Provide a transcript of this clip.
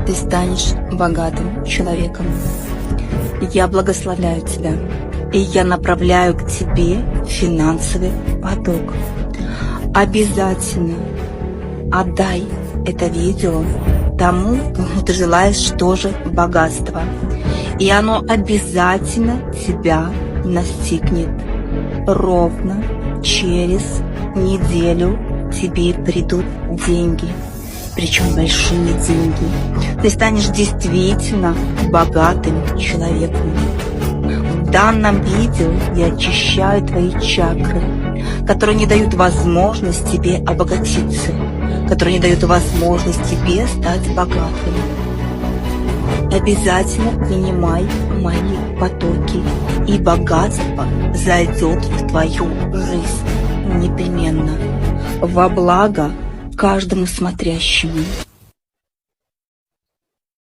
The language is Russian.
ты станешь богатым человеком. Я благословляю тебя, и я направляю к тебе финансовый поток. Обязательно отдай это видео тому, кому ты желаешь тоже богатства, и оно обязательно тебя настигнет. Ровно через неделю тебе придут деньги, причем большие деньги. Ты станешь действительно богатым человеком. В данном видео я очищаю твои чакры, которые не дают возможность тебе обогатиться, которые не дают возможность тебе стать богатым. Обязательно принимай мои потоки, и богатство зайдет в твою жизнь непременно, во благо каждому смотрящему.